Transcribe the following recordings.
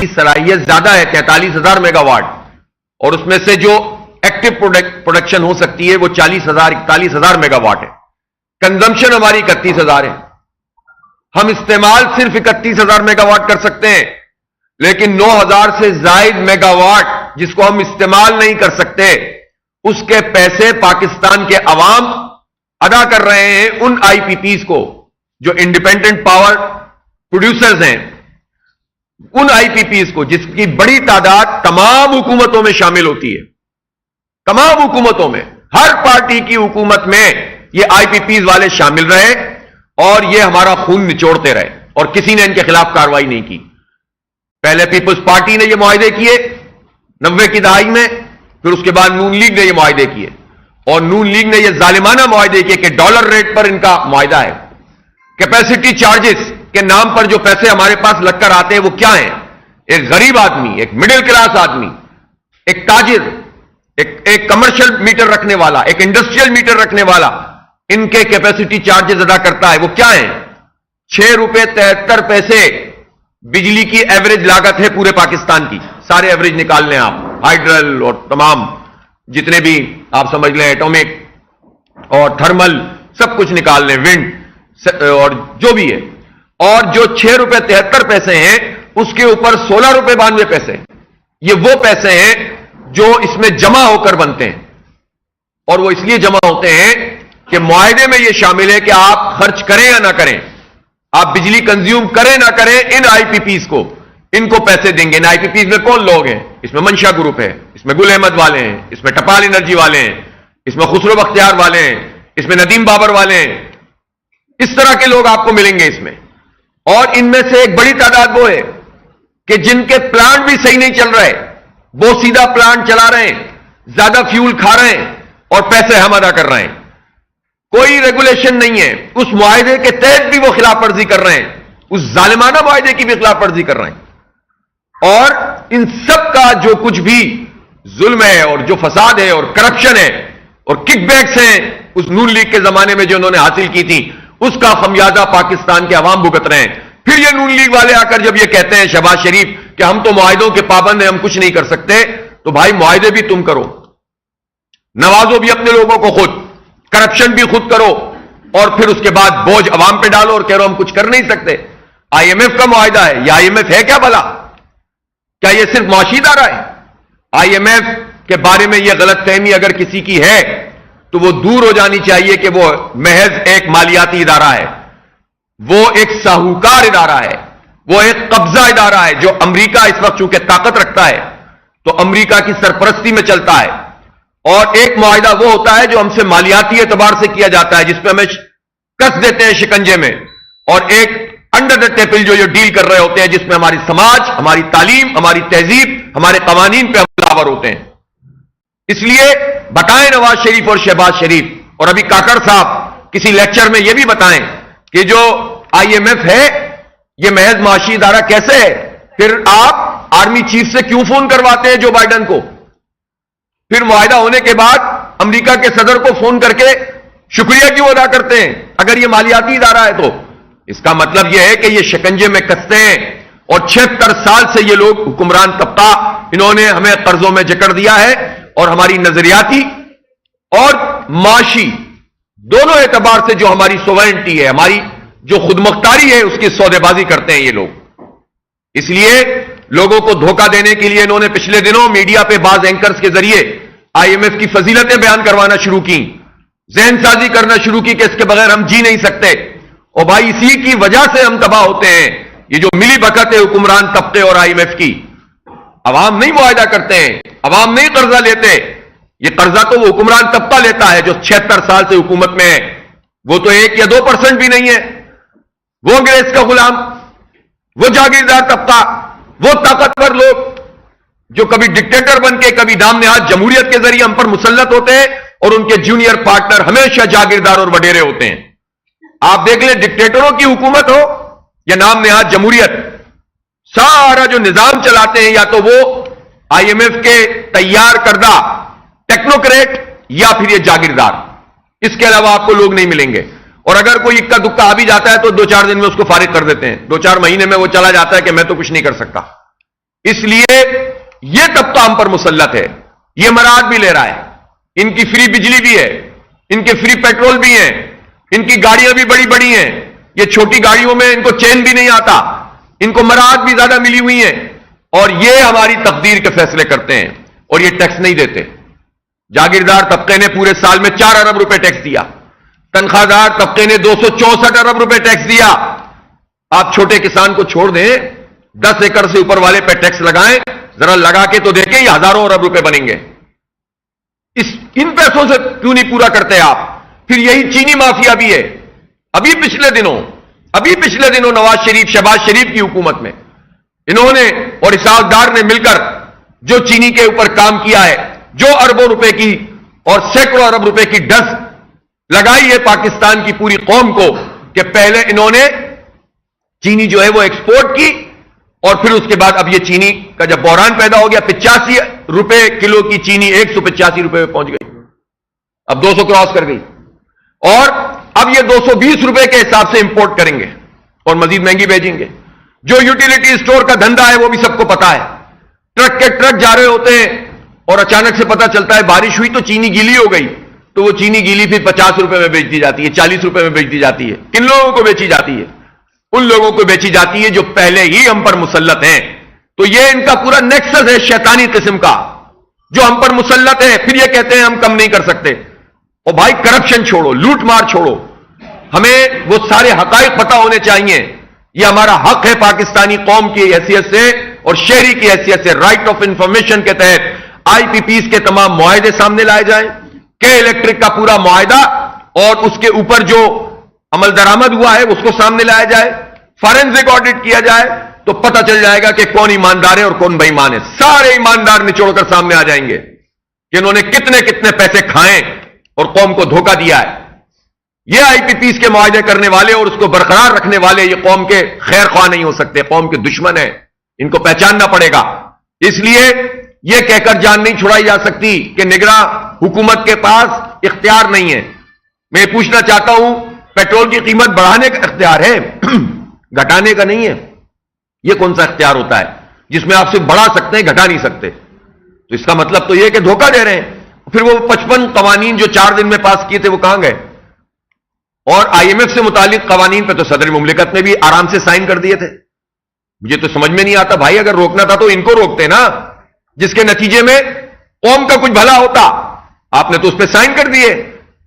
کی صلاحیت زیادہ ہے 43,000 میگا واٹ، اور اس میں سے جو ایکٹیو پروڈکشن ہو سکتی ہے وہ 41,000 میگا واٹ ہے. کنزمپشن ہماری 31,000 ہے. ہم استعمال صرف 31,000 میگا واٹ کر سکتے ہیں، لیکن 9,000 سے زائد میگا واٹ جس کو ہم استعمال نہیں کر سکتے، اس کے پیسے پاکستان کے عوام ادا کر رہے ہیں ان آئی پی پیز کو جو انڈیپینڈنٹ پاور پروڈیوسرز ہیں، ان آئی پی پیز کو جس کی بڑی تعداد تمام حکومتوں میں شامل ہوتی ہے. تمام حکومتوں میں، ہر پارٹی کی حکومت میں یہ آئی پی پیز والے شامل رہے اور یہ ہمارا خون نچوڑتے رہے اور کسی نے ان کے خلاف کارروائی نہیں کی. پہلے پیپلز پارٹی نے یہ معاہدے کیے 90 کی دہائی میں، پھر اس کے بعد نون لیگ نے یہ معاہدے کیے، اور نون لیگ نے یہ ظالمانہ معاہدے کیے کہ ڈالر ریٹ پر ان کا معاہدہ ہے. کیپیسٹی چارجز کے نام پر جو پیسے ہمارے پاس لگ کر آتے ہیں وہ کیا ہیں؟ ایک غریب آدمی، ایک مڈل کلاس آدمی، ایک تاجر، ایک کمرشل میٹر رکھنے والا، ایک انڈسٹریل میٹر رکھنے والا ان کے کیپیسٹی چارجز ادا کرتا ہے. وہ کیا ہیں؟ 6 روپے 73 پیسے بجلی کی ایوریج لاگت ہے پورے پاکستان کی. سارے ایوریج نکال لیں آپ، ہائیڈرل اور تمام جتنے بھی آپ سمجھ لیں، ایٹومک اور تھرمل سب کچھ نکال لیں، ونڈ اور جو بھی ہے. اور جو 6 روپے 73 پیسے ہیں اس کے اوپر 16 روپے 92 پیسے، یہ وہ پیسے ہیں جو اس میں جمع ہو کر بنتے ہیں. اور وہ اس لیے جمع ہوتے ہیں کہ معاہدے میں یہ شامل ہے کہ آپ خرچ کریں یا نہ کریں، آپ بجلی کنزیوم کریں نہ کریں، ان آئی پی پیز کو ان کو پیسے دیں گے. ان آئی پی پیز میں کون لوگ ہیں؟ اس میں منشا گروپ ہے، اس میں گل احمد والے ہیں، اس میں ٹپال انرجی والے ہیں، اس میں خسرو بختیار والے ہیں، اس میں ندیم بابر والے ہیں. اس طرح کے لوگ آپ کو ملیں گے اس میں. اور ان میں سے ایک بڑی تعداد وہ ہے کہ جن کے پلانٹ بھی صحیح نہیں چل رہے، وہ سیدھا پلانٹ چلا رہے ہیں، زیادہ فیول کھا رہے ہیں اور پیسے ہم ادا کر رہے ہیں. کوئی ریگولیشن نہیں ہے، اس معاہدے کے تحت بھی وہ خلاف ورزی کر رہے ہیں، اس ظالمانہ معاہدے کی بھی خلاف ورزی کر رہے ہیں. اور ان سب کا جو کچھ بھی ظلم ہے اور جو فساد ہے اور کرپشن ہے اور کک بیکس ہیں اس نون لیگ کے زمانے میں جو انہوں نے حاصل کی تھی، اس کا خمیازہ پاکستان کے عوام بھگت رہے ہیں. پھر یہ نون لیگ والے آ کر جب یہ کہتے ہیں شہباز شریف کہ ہم تو معاہدوں کے پابند ہیں، ہم کچھ نہیں کر سکتے، تو بھائی معاہدے بھی تم کرو، نوازو بھی اپنے لوگوں کو خود، کرپشن بھی خود کرو، اور پھر اس کے بعد بوجھ عوام پہ ڈالو اور کہہ رہو ہم کچھ کر نہیں سکتے. آئی ایم ایف کا معاہدہ ہے، یہ آئی ایم ایف ہے کیا بھلا؟ کیا یہ صرف معاشی ادارہ ہے؟ آئی ایم ایف کے بارے میں یہ غلط فہمی اگر کسی کی ہے تو وہ دور ہو جانی چاہیے کہ وہ محض ایک مالیاتی ادارہ ہے، وہ ایک ساہوکار ادارہ ہے، وہ ایک قبضہ ادارہ ہے جو امریکہ اس وقت چونکہ طاقت رکھتا ہے تو امریکہ کی سرپرستی میں چلتا ہے. اور ایک معاہدہ وہ ہوتا ہے جو ہم سے مالیاتی اعتبار سے کیا جاتا ہے، جس پہ ہمیں کس دیتے ہیں شکنجے میں، اور ایک انڈر دا ٹیبل جو یہ ڈیل کر رہے ہوتے ہیں جس میں ہماری سماج، ہماری تعلیم، ہماری تہذیب، ہمارے قوانین پہ حملہ آور ہوتے ہیں. اس لیے بتائیں نواز شریف اور شہباز شریف اور ابھی کاکڑ صاحب کسی لیکچر میں یہ بھی بتائیں کہ جو آئی ایم ایف ہے یہ محض معاشی ادارہ کیسے ہے؟ پھر آپ آرمی چیف سے کیوں فون کرواتے ہیں جو بائیڈن کو؟ پھر معاہدہ ہونے کے بعد امریکہ کے صدر کو فون کر کے شکریہ کیوں ادا کرتے ہیں اگر یہ مالیاتی ادارہ ہے تو؟ اس کا مطلب یہ ہے کہ یہ شکنجے میں کستے ہیں، اور 76 سال سے یہ لوگ حکمران طبقہ انہوں نے ہمیں قرضوں میں جکڑ دیا ہے، اور ہماری نظریاتی اور معاشی دونوں اعتبار سے جو ہماری سوورنٹی ہے، ہماری جو خود مختاری ہے، اس کی سودے بازی کرتے ہیں یہ لوگ. اس لیے لوگوں کو دھوکہ دینے کے لیے انہوں نے پچھلے دنوں میڈیا پہ بعض اینکرز کے ذریعے آئی ایم ایف کی فضیلتیں بیان کروانا شروع کی، ذہن سازی کرنا شروع کی کہ اس کے بغیر ہم جی نہیں سکتے. اور بھائی اسی کی وجہ سے ہم تباہ ہوتے ہیں. یہ جو ملی بھگت ہے حکمران طبقے اور آئی ایم ایف کی، عوام نہیں معاہدہ کرتے ہیں، عوام نہیں قرضہ لیتے، یہ قرضہ تو وہ حکمران طبقہ لیتا ہے جو 76 سال سے حکومت میں ہے. وہ تو 1 یا 2% بھی نہیں ہے. وہ انگریز کا غلام، وہ جاگیردار طبقہ، وہ طاقتور لوگ جو کبھی ڈکٹیٹر بن کے کبھی نام نہاد جمہوریت کے ذریعے ہم پر مسلط ہوتے ہیں، اور ان کے جونیئر پارٹنر ہمیشہ جاگیردار اور وڈیرے ہوتے ہیں. آپ دیکھ لیں ڈکٹیٹروں کی حکومت ہو یا نام نہاد جمہوریت، سارا جو نظام چلاتے ہیں یا تو وہ آئی ایم ایف کے تیار کردہ ٹیکنوکریٹ یا پھر یہ جاگیردار. اس کے علاوہ آپ کو لوگ نہیں ملیں گے. اور اگر کوئی اکا دکا آ بھی جاتا ہے تو 2-4 دن میں اس کو فارغ کر دیتے ہیں، 2-4 مہینے میں وہ چلا جاتا ہے کہ میں تو کچھ نہیں کر سکتا. اس لیے یہ طبقہ ہم پر مسلط ہے، یہ مراد بھی لے رہا ہے، ان کی فری بجلی بھی ہے، ان کے فری پیٹرول بھی ہیں، ان کی گاڑیاں بھی بڑی بڑی ہیں، یہ چھوٹی گاڑیوں میں ان کو چین بھی نہیں آتا، ان کو مراد بھی زیادہ ملی ہوئی ہیں، اور یہ ہماری تقدیر کے فیصلے کرتے ہیں اور یہ ٹیکس نہیں دیتے۔ جاگیردار طبقے نے پورے سال میں 4 ارب روپے ٹیکس دیا، تنخواہ دار طبقے نے 264 ارب روپے ٹیکس دیا۔ آپ چھوٹے کسان کو چھوڑ دیں، 10 ایکڑ سے اوپر والے پہ ٹیکس لگائیں، ذرا لگا کے تو دیکھیں، یہ ہزاروں ارب روپے بنیں گے۔ ان پیسوں سے کیوں نہیں پورا کرتے آپ؟ پھر یہی چینی مافیا بھی ہے۔ ابھی پچھلے دنوں نواز شریف، شہباز شریف کی حکومت میں انہوں نے اور اسحاق ڈار نے مل کر جو چینی کے اوپر کام کیا ہے، جو اربوں روپے کی اور سینکڑوں ارب روپے کی ڈس لگائی ہے پاکستان کی پوری قوم کو، کہ پہلے انہوں نے چینی جو ہے وہ ایکسپورٹ کی، اور پھر اس کے بعد اب یہ چینی کا جب بحران پیدا ہو گیا، 85 روپے کلو کی چینی 185 روپے پہ پہنچ گئی، اب 200 کراس کر گئی، اور اب یہ 220 روپے کے حساب سے امپورٹ کریں گے اور مزید مہنگی بھیجیں گے۔ جو یوٹیلیٹی اسٹور کا دھندا ہے وہ بھی سب کو پتا ہے، ٹرک کے ٹرک جا رہے ہوتے ہیں اور اچانک سے پتا چلتا ہے بارش ہوئی تو چینی گیلی ہو گئی، تو وہ چینی گیلی پھر 50 روپے میں بیچ دی جاتی ہے، 40 روپے میں بیچ دی جاتی ہے۔ کن لوگوں کو بیچی جاتی ہے؟ ان لوگوں کو بیچی جاتی ہے جو پہلے ہی ہم پر مسلط ہیں۔ تو یہ ان کا پورا نیکسس ہے شیطانی قسم کا، جو ہم پر مسلط ہے، پھر یہ کہتے ہیں ہم کم نہیں کر سکتے۔ اور بھائی کرپشن چھوڑو، لوٹ مار چھوڑو، ہمیں وہ سارے حقائق پتہ ہونے چاہیے۔ یہ ہمارا حق ہے پاکستانی قوم کی حیثیت سے اور شہری کی حیثیت سے، رائٹ آف انفارمیشن کے تحت آئی پی پیز کے تمام معاہدے سامنے لائے جائیں، کے الیکٹرک کا پورا معاہدہ اور اس کے اوپر جو عمل درآمد ہوا ہے اس کو سامنے لایا جائے، فارنزک آڈٹ کیا جائے، تو پتہ چل جائے گا کہ کون ایماندار ہے اور کون بے ایمان ہے۔ سارے ایماندار نچوڑ کر سامنے آ جائیں گے کہ انہوں نے کتنے کتنے پیسے کھائے اور قوم کو دھوکہ دیا ہے۔ یہ آئی پی پیز کے معاہدے کرنے والے اور اس کو برقرار رکھنے والے یہ قوم کے خیر خواہ نہیں ہو سکتے، قوم کے دشمن ہیں، ان کو پہچاننا پڑے گا۔ اس لیے یہ کہہ کر جان نہیں چھڑائی جا سکتی کہ نگراں حکومت کے پاس اختیار نہیں ہے۔ میں پوچھنا چاہتا ہوں، پیٹرول کی قیمت بڑھانے کا اختیار ہے، گھٹانے کا نہیں ہے۔ یہ کون سا اختیار ہوتا ہے جس میں آپ صرف بڑھا سکتے ہیں، گھٹا نہیں سکتے؟ تو اس کا مطلب تو یہ کہ دھوکہ دے رہے ہیں۔ پھر وہ 55 قوانین جو 4 دن میں پاس کیے تھے وہ کہاں گئے؟ اور آئی ایم ایف سے متعلق قوانین پہ تو صدر مملکت نے بھی آرام سے سائن کر دیے تھے۔ مجھے تو سمجھ میں نہیں آتا بھائی، اگر روکنا تھا تو ان کو روکتے نا، جس کے نتیجے میں قوم کا کچھ بھلا ہوتا۔ آپ نے تو اس پہ سائن کر دیے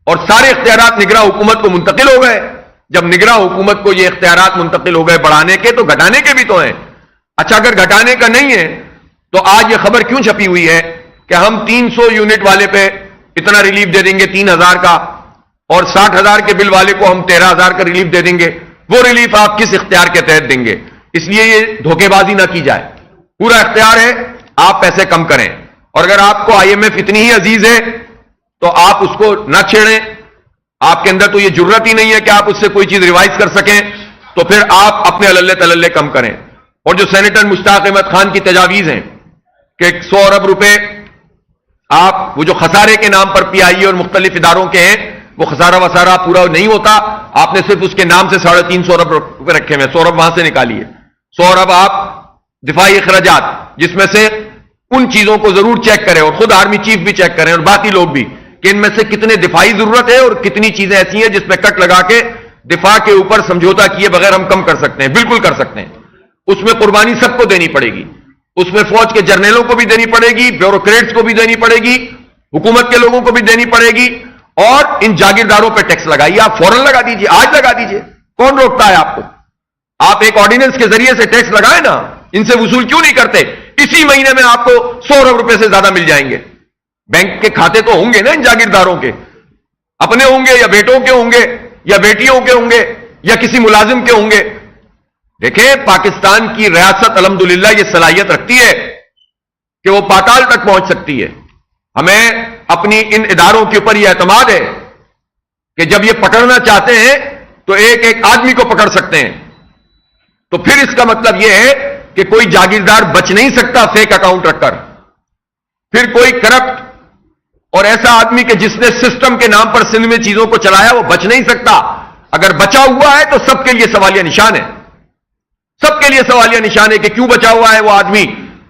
اور سارے اختیارات نگراں حکومت کو منتقل ہو گئے۔ جب نگراں حکومت کو یہ اختیارات منتقل ہو گئے بڑھانے کے، تو گھٹانے کے بھی تو ہیں۔ اچھا، اگر گھٹانے کا نہیں ہے تو آج یہ خبر کیوں چھپی ہوئی ہے کہ ہم 300 یونٹ والے پہ اتنا ریلیف دے دیں گے 3000 کا، اور 60,000 کے بل والے کو ہم 13,000 کا ریلیف دے دیں گے؟ وہ ریلیف آپ کس اختیار کے تحت دیں گے؟ اس لیے یہ دھوکے بازی نہ کی جائے، پورا اختیار ہے، آپ پیسے کم کریں۔ اور اگر آپ کو آئی ایم ایف اتنی ہی عزیز ہے تو آپ اس کو نہ چھیڑیں، آپ کے اندر تو یہ جرت ہی نہیں ہے کہ آپ اس سے کوئی چیز ریوائز کر سکیں، تو پھر آپ اپنے اللہ تللے کم کریں۔ اور جو سینیٹر مشتاق احمد خان کی تجاویز ہیں کہ 100 ارب روپے آپ وہ جو خسارے کے نام پر پی آئی اور مختلف اداروں کے ہیں، وہ خسارہ وسارہ پورا نہیں ہوتا، آپ نے صرف اس کے نام سے 350 ارب روپے رکھے ہوئے، 100 ارب وہاں سے نکالیے، 100 ارب آپ دفاعی اخراجات، جس میں سے ان چیزوں کو ضرور چیک کریں، اور خود آرمی چیف بھی چیک کریں اور باقی لوگ بھی، کہ ان میں سے کتنے دفاعی ضرورت ہے اور کتنی چیزیں ایسی ہیں جس میں کٹ لگا کے دفاع کے اوپر سمجھوتا کیے بغیر ہم کم کر سکتے ہیں۔ بالکل کر سکتے ہیں، اس میں قربانی سب کو دینی پڑے گی، اس میں فوج کے جرنیلوں کو بھی دینی پڑے گی، بیوروکریٹس کو بھی دینی پڑے گی، حکومت کے لوگوں کو بھی دینی پڑے گی، اور ان جاگیرداروں پہ ٹیکس لگائیے، آپ فوراً لگا دیجیے، آج لگا دیجیے، کون روکتا ہے آپ کو؟ آپ ایک آرڈیننس کے ذریعے سے ٹیکس لگائیں نا، ان سے وصول کیوں نہیں کرتے؟ اسی مہینے میں آپ کو 100 ارب روپے سے زیادہ مل جائیں گے۔ بینک کے کھاتے تو ہوں گے نا ان جاگیرداروں کے، اپنے ہوں گے یا بیٹوں کے ہوں گے یا بیٹیوں کے ہوں گے یا کسی ملازم کے ہوں گے۔ دیکھیں، پاکستان کی ریاست الحمدللہ یہ صلاحیت رکھتی ہے کہ وہ پاتال تک پہنچ سکتی ہے۔ ہمیں اپنی ان اداروں کے اوپر یہ اعتماد ہے کہ جب یہ پکڑنا چاہتے ہیں تو ایک ایک آدمی کو پکڑ سکتے ہیں۔ تو پھر اس کا مطلب یہ ہے کہ کوئی جاگیردار بچ نہیں سکتا فیک اکاؤنٹ رکھ کر، پھر کوئی کرپٹ اور ایسا آدمی کہ جس نے سسٹم کے نام پر سندھ میں چیزوں کو چلایا وہ بچ نہیں سکتا۔ اگر بچا ہوا ہے تو سب کے لیے سوالیہ نشان ہے، سب کے لیے سوالیہ نشان ہے کہ کیوں بچا ہوا ہے وہ آدمی،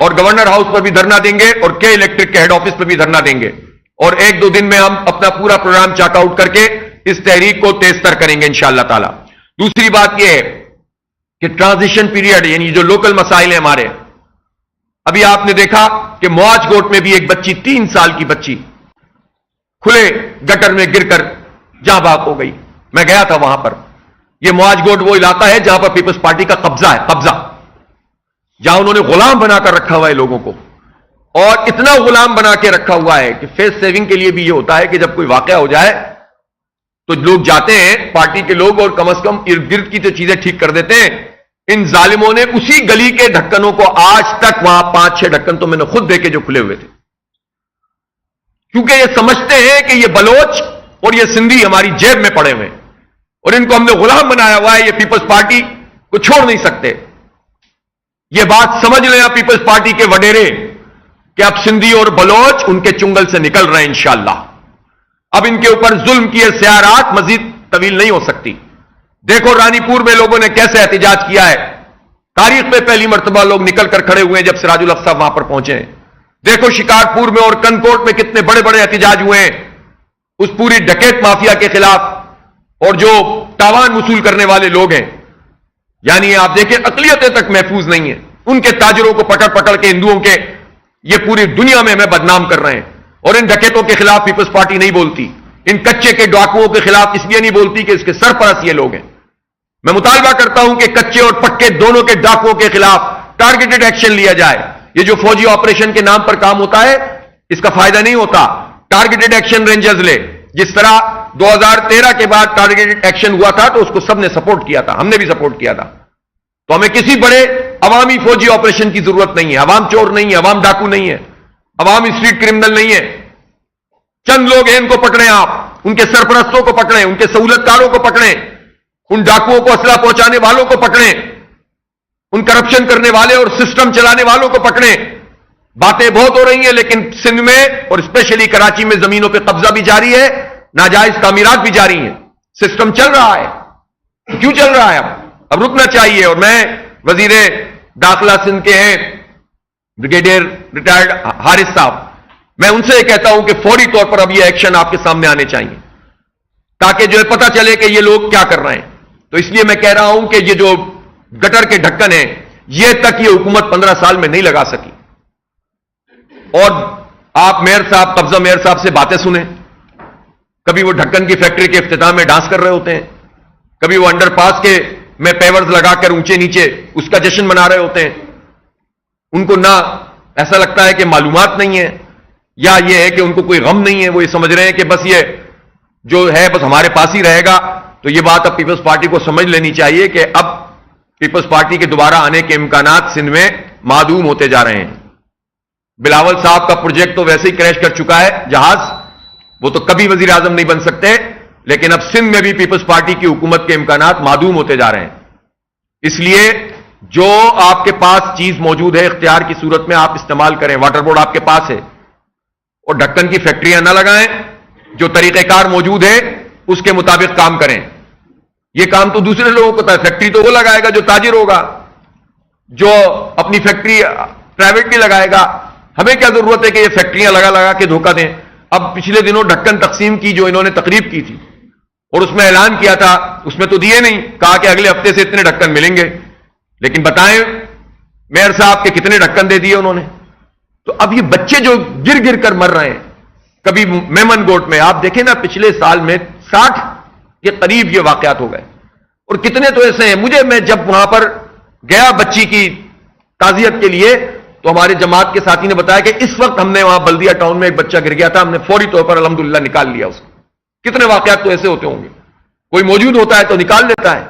اور گورنر ہاؤس پر بھی دھرنا دیں گے اور کے الیکٹرک کے ہیڈ آفس پر بھی دھرنا دیں گے, اور 1-2 دن میں ہم اپنا پورا پروگرام چاک آؤٹ کر کے اس تحریک کو تیز تر کریں گے انشاءاللہ تعالی. دوسری بات یہ ہے کہ ٹرانزیشن پیریڈ, یعنی جو لوکل مسائل ہیں ہمارے, ابھی آپ نے دیکھا کہ مواج کوٹ میں بھی ایک بچی 3 سال کی بچی کھلے گٹر میں گر کر جہاں بھاگ ہو گئی. میں گیا تھا وہاں پر. یہ مواج کوٹ وہ علاقہ ہے جہاں پر پیپلز پارٹی کا قبضہ ہے, قبضہ, جہاں انہوں نے غلام بنا کر رکھا ہوا ہے لوگوں کو, اور اتنا غلام بنا کے رکھا ہوا ہے کہ فیس سیونگ کے لیے بھی یہ ہوتا ہے کہ جب کوئی واقعہ ہو جائے تو لوگ جاتے ہیں پارٹی کے لوگ اور کم از کم ارد گرد کی تو چیزیں ٹھیک کر دیتے ہیں. ان ظالموں نے اسی گلی کے ڈھکنوں کو آج تک وہاں 5-6 ڈھکن تو میں نے خود دیکھے جو کھلے ہوئے تھے, کیونکہ یہ سمجھتے ہیں کہ یہ بلوچ اور یہ سندھی ہماری جیب میں پڑے ہوئے ہیں اور ان کو ہم نے غلام بنایا ہوا ہے, یہ پیپلز پارٹی کو چھوڑ نہیں سکتے. یہ بات سمجھ لیں آپ پیپلز پارٹی کے وڈیرے کہ اب سندھی اور بلوچ ان کے چنگل سے نکل رہے ہیں انشاءاللہ. اب ان کے اوپر ظلم کی سیارات مزید طویل نہیں ہو سکتی. دیکھو رانی پور میں لوگوں نے کیسے احتجاج کیا ہے, تاریخ میں پہلی مرتبہ لوگ نکل کر کھڑے ہوئے ہیں جب سراج الحق صاحب وہاں پر پہنچے ہیں. دیکھو شکارپور میں اور کنکوٹ میں کتنے بڑے بڑے احتجاج ہوئے ہیں اس پوری ڈکیت مافیا کے خلاف, اور جو تاوان وصول کرنے والے لوگ ہیں, یعنی آپ دیکھیں اقلیتیں تک محفوظ نہیں ہیں, ان کے تاجروں کو پکڑ پکڑ کے ہندوؤں کے یہ پوری دنیا میں ہمیں بدنام کر رہے ہیں. اور ان ڈکیتوں کے خلاف پیپلز پارٹی نہیں بولتی, ان کچے کے ڈاکوؤں کے خلاف اس لیے نہیں بولتی کہ اس کے سرپرست یہ لوگ ہیں. میں مطالبہ کرتا ہوں کہ کچے اور پکے دونوں کے ڈاکوؤں کے خلاف ٹارگیٹڈ ایکشن لیا جائے. یہ جو فوجی آپریشن کے نام پر کام ہوتا ہے اس کا فائدہ نہیں ہوتا. ٹارگیٹڈ ایکشن رینجرز لے, جس طرح 2013 کے بعد ٹارگیٹڈ ایکشن ہوا تھا تو اس کو سب نے سپورٹ کیا تھا, ہم نے بھی سپورٹ کیا تھا. تو ہمیں کسی بڑے عوامی فوجی آپریشن کی ضرورت نہیں ہے. عوام چور نہیں ہے, عوام ڈاکو نہیں ہے, عوام اسٹریٹ کرمنل نہیں ہے. چند لوگ ہیں, ان کو پکڑیں, آپ ان کے سرپرستوں کو پکڑیں, ان کے سہولت کاروں کو پکڑیں, ان ڈاکوؤں کو اسلحہ پہنچانے والوں کو پکڑیں, ان کرپشن کرنے والے اور سسٹم چلانے والوں کو پکڑیں. باتیں بہت ہو رہی ہیں لیکن سندھ میں اور اسپیشلی کراچی میں زمینوں پہ قبضہ بھی جاری ہے, ناجائز تعمیرات بھی جاری ہیں. سسٹم چل رہا ہے. کیوں چل رہا ہے؟ اب رکنا چاہیے. اور میں وزیر داخلہ سندھ کے ہیں بریگیڈیئر ریٹائرڈ حارث صاحب, میں ان سے یہ کہتا ہوں کہ فوری طور پر اب یہ ایکشن آپ کے سامنے آنے چاہیے تاکہ جو ہے پتہ چلے کہ یہ لوگ کیا کر رہے ہیں. تو اس لیے میں کہہ رہا ہوں کہ یہ جو گٹر کے ڈھکن ہیں یہ تک یہ حکومت 15 سال میں نہیں لگا سکی. اور آپ میئر صاحب, قبضہ میئر صاحب سے باتیں سنیں, کبھی وہ ڈھکن کی فیکٹری کے افتتاح میں ڈانس کر رہے ہوتے ہیں, کبھی وہ انڈر پاس کے میں پیورز لگا کر اونچے نیچے اس کا جشن منا رہے ہوتے ہیں. ان کو نہ ایسا لگتا ہے کہ معلومات نہیں ہے یا یہ ہے کہ ان کو کوئی غم نہیں ہے, وہ یہ سمجھ رہے ہیں کہ بس یہ جو ہے بس ہمارے پاس ہی رہے گا. تو یہ بات اب پیپلز پارٹی کو سمجھ لینی چاہیے کہ اب پیپلز پارٹی کے دوبارہ آنے کے امکانات سندھ میں معدوم ہوتے جا رہے ہیں. بلاول صاحب کا پروجیکٹ تو ویسے ہی کریش کر چکا ہے جہاز, وہ تو کبھی وزیر اعظم نہیں بن سکتے, لیکن اب سندھ میں بھی پیپلز پارٹی کی حکومت کے امکانات معدوم ہوتے جا رہے ہیں. اس لیے جو آپ کے پاس چیز موجود ہے اختیار کی صورت میں آپ استعمال کریں. واٹر بورڈ آپ کے پاس ہے, اور ڈھکن کی فیکٹریاں نہ لگائیں. جو طریقہ کار موجود ہے اس کے مطابق کام کریں. یہ کام تو دوسرے لوگوں کو, فیکٹری تو وہ لگائے گا جو تاجر ہوگا, جو اپنی فیکٹری پرائیویٹلی لگائے گا. ہمیں کیا ضرورت ہے کہ یہ فیکٹریاں لگا لگا کے دھوکہ دیں. اب پچھلے دنوں ڈھکن تقسیم کی جو انہوں نے تقریب کی تھی اور اس میں اعلان کیا تھا, اس میں تو دیے نہیں, کہا کہ اگلے ہفتے سے اتنے ڈھکن ملیں گے. لیکن بتائیں میئر صاحب کے کتنے ڈھکن دے دیے انہوں نے. تو اب یہ بچے جو گر گر کر مر رہے ہیں, کبھی میمن گوٹ میں آپ دیکھیں نا پچھلے سال میں 60 کے قریب یہ واقعات ہو گئے, اور کتنے تو ایسے ہیں. میں جب وہاں پر گیا بچی کی تعزیت کے لیے تو ہمارے جماعت کے ساتھی نے بتایا کہ اس وقت ہم نے وہاں بلدیہ ٹاؤن میں ایک بچہ گر گیا تھا, ہم نے فوری طور پر الحمدللہ نکال لیا اس کو. کتنے واقعات تو ایسے ہوتے ہوں گے. کوئی موجود ہوتا ہے تو نکال لیتا ہے,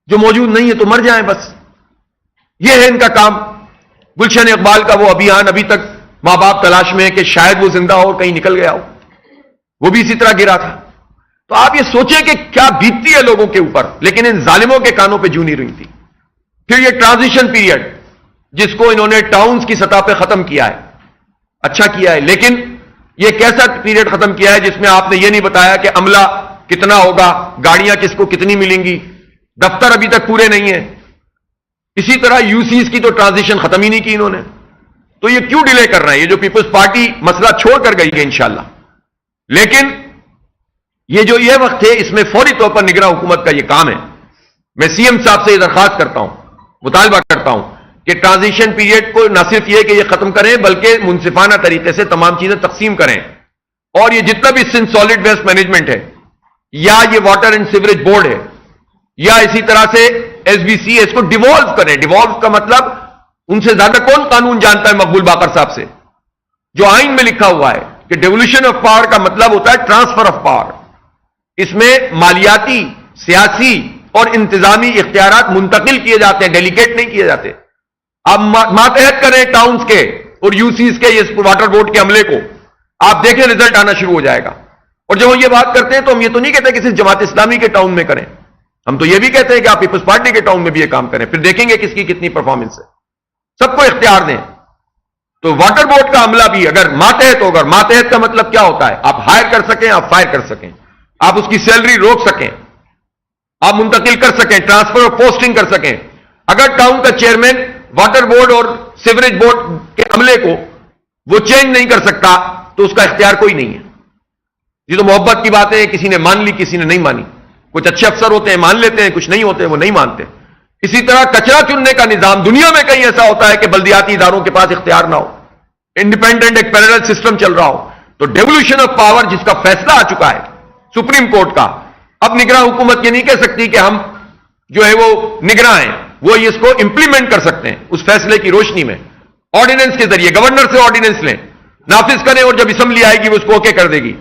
جو موجود نہیں ہے تو مر جائیں بس. یہ ہے ان کا کام. گلشن اقبال کا وہ ابھیان ابھی تک ماں باپ تلاش میں ہے کہ شاید وہ زندہ ہو, کہیں نکل گیا ہو, وہ بھی اسی طرح گرا تھا. تو آپ یہ سوچیں کہ کیا بیتتی ہے لوگوں کے اوپر, لیکن ان ظالموں کے کانوں پہ جوں نہیں رہی تھی. پھر یہ ٹرانزیشن پیریڈ جس کو انہوں نے ٹاؤنز کی سطح پہ ختم کیا ہے, اچھا کیا ہے, لیکن یہ کیسا پیریڈ ختم کیا ہے جس میں آپ نے یہ نہیں بتایا کہ عملہ کتنا ہوگا, گاڑیاں کس کو کتنی ملیں گی, دفتر ابھی تک پورے نہیں ہیں. اسی طرح یو سیز کی تو ٹرانزیشن ختم ہی نہیں کی انہوں نے. تو یہ کیوں ڈیلے کر رہے ہیں؟ یہ جو پیپلز پارٹی مسئلہ چھوڑ کر گئی ہے انشاءاللہ، لیکن یہ وقت ہے، اس میں فوری طور پر نگراں حکومت کا یہ کام ہے۔ میں سی ایم صاحب سے یہ درخواست کرتا ہوں، مطالبہ کرتا ہوں کہ ٹرانزیشن پیریڈ کو نہ صرف یہ کہ یہ ختم کریں بلکہ منصفانہ طریقے سے تمام چیزیں تقسیم کریں، اور یہ جتنا بھی سندھ سالڈ ویسٹ مینجمنٹ ہے یا یہ واٹر اینڈ سیوریج بورڈ ہے یا اسی طرح سے ایس بی سی ہے، اس کو ڈیوالو کریں۔ ڈیوالو کا مطلب ان سے زیادہ کون قانون جانتا ہے مقبول باقر صاحب سے؟ جو آئین میں لکھا ہوا ہے کہ ڈیولیوشن آف پاور کا مطلب ہوتا ہے ٹرانسفر آف پاور۔ اس میں مالیاتی، سیاسی اور انتظامی اختیارات منتقل کیے جاتے ہیں، ڈیلیگیٹ نہیں کیے جاتے۔ آپ ماتحت کریں ٹاؤنز کے اور یو سیز کے اس واٹر بورڈ کے عملے کو، آپ دیکھیں رزلٹ آنا شروع ہو جائے گا۔ اور جب ہم یہ بات کرتے ہیں تو ہم یہ تو نہیں کہتے کہ صرف جماعت اسلامی کے ٹاؤن میں کریں، ہم تو یہ بھی کہتے ہیں کہ آپ پیپلز پارٹی کے ٹاؤن میں بھی یہ کام کریں، پھر دیکھیں گے کس کی کتنی پرفارمنس ہے۔ سب کو اختیار دیں۔ تو واٹر بورڈ کا عملہ بھی اگر ماتحت ہوگا، ماتحت کا مطلب کیا ہوتا ہے؟ آپ ہائر کر سکیں، آپ فائر کر سکیں، آپ اس کی سیلری روک سکیں، آپ منتقل کر سکیں، ٹرانسفر اور پوسٹنگ کر سکیں۔ اگر ٹاؤن کا چیئرمین واٹر بورڈ اور سیوریج بورڈ کے عملے کو وہ چینج نہیں کر سکتا تو اس کا اختیار کوئی نہیں ہے۔ یہ تو محبت کی بات ہے، کسی نے مان لی کسی نے نہیں مانی۔ کچھ اچھے افسر ہوتے ہیں مان لیتے ہیں، کچھ نہیں ہوتے وہ نہیں مانتے۔ اسی طرح کچرا چننے کا نظام دنیا میں کہیں ایسا ہوتا ہے کہ بلدیاتی اداروں کے پاس اختیار نہ ہو، انڈیپینڈنٹ ایک پیرلل سسٹم چل رہا ہو۔ تو ڈیولیوشن آف پاور جس کا فیصلہ آ چکا ہے سپریم کورٹ کا، اب نگراں حکومت یہ نہیں کہہ سکتی کہ ہم جو ہے وہ نگراں ہیں، وہ اس کو امپلیمنٹ کر سکتے ہیں اس فیصلے کی روشنی میں آرڈیننس کے ذریعے۔ گورنر سے آرڈیننس لیں، نافذ کریں، اور جب اسمبلی آئے گی وہ اس کو اوکے کر دے گی۔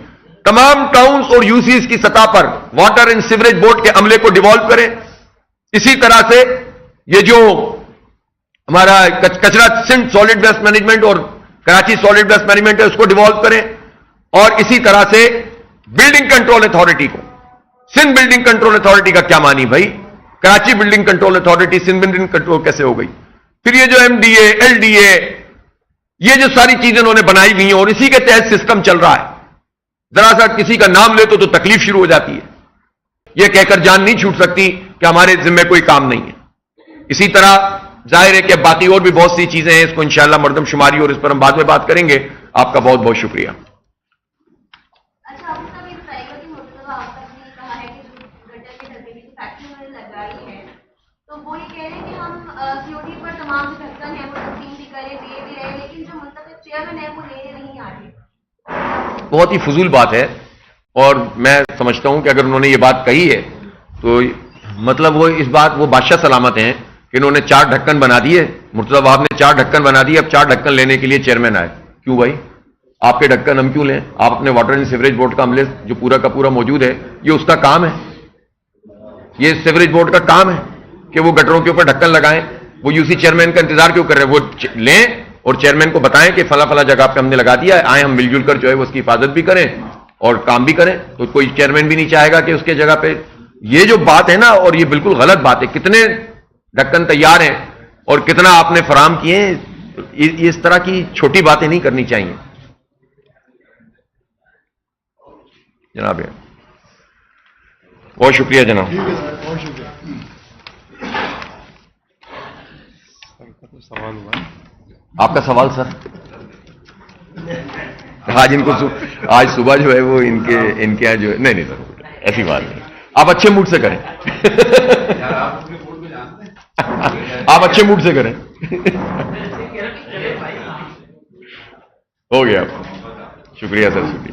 تمام ٹاؤنز اور یو سیز کی سطح پر واٹر اینڈ سیوریج بورڈ کے عملے کو ڈیوالو کریں۔ اسی طرح سے یہ جو ہمارا کچرا سندھ سالڈ ویسٹ مینجمنٹ اور کراچی سالڈ ویسٹ مینجمنٹ ہے اس کو ڈیوالو کریں، اور اسی طرح سے بلڈنگ کنٹرول اتھارٹی کو، سندھ بلڈنگ کنٹرول اتھارٹی کا کیا مانی بھائی؟ Karachi building control authority Sindh building control کیسے ہو گئی؟ پھر یہ جو M D A, L D A, یہ جو ساری چیزیں انہوں نے بنائی ہوئی ہیں اور اسی کے تحت سسٹم چل رہا ہے، ذرا سا کسی کا نام لے تو تکلیف شروع ہو جاتی ہے۔ یہ کہہ کر جان نہیں چھوٹ سکتی کہ ہمارے ذمہ کوئی کام نہیں ہے۔ اسی طرح ظاہر ہے کہ باقی اور بھی بہت سی چیزیں ہیں، اس کو انشاءاللہ مردم شماری اور اس پر ہم بعد میں بات کریں گے۔ آپ کا بہت بہت شکریہ۔ بہت ہی فضول بات ہے، اور میں سمجھتا ہوں کہ اگر انہوں نے یہ بات کہی ہے تو مطلب وہ اس بات وہ بادشاہ سلامت ہیں کہ انہوں نے 4 ڈھکن بنا دیے، مرتضی وہاب نے 4 ڈھکن بنا دیے، اب 4 ڈھکن لینے کے لیے چیئرمین آئے۔ کیوں بھائی؟ آپ کے ڈھکن ہم کیوں لیں؟ آپ اپنے واٹر اینڈ سیوریج بورڈ کا عملے جو پورا کا پورا موجود ہے، یہ اس کا کام ہے، یہ سیوریج بورڈ کا کام ہے کہ وہ گٹروں کے اوپر ڈھکن لگائیں۔ وہ یو سی چیئرمین کا انتظار کیوں کر رہے ہیں؟ وہ لیں اور چیئرمین کو بتائیں کہ فلاں فلاں جگہ پہ ہم نے لگا دیا ہے، آئیں ہم مل جل کر جو ہے وہ اس کی حفاظت بھی کریں اور کام بھی کریں۔ تو کوئی چیئرمین بھی نہیں چاہے گا کہ اس کے جگہ پہ یہ جو بات ہے نا، اور یہ بالکل غلط بات ہے۔ کتنے ڈھکن تیار ہیں اور کتنا آپ نے فراہم کیے ہیں، اس طرح کی چھوٹی باتیں نہیں کرنی چاہیے جناب۔ بہت شکریہ جناب۔ بہت شکریہ۔ سوال ہوا آپ کا سوال سر؟ آج ان کو آج صبح جو ہے وہ ان کے یہاں جو ہے نہیں سر ایسی بات نہیں، آپ اچھے موڈ سے کریں آپ اچھے موڈ سے کریں ہو گیا۔ شکریہ سر، شکریہ۔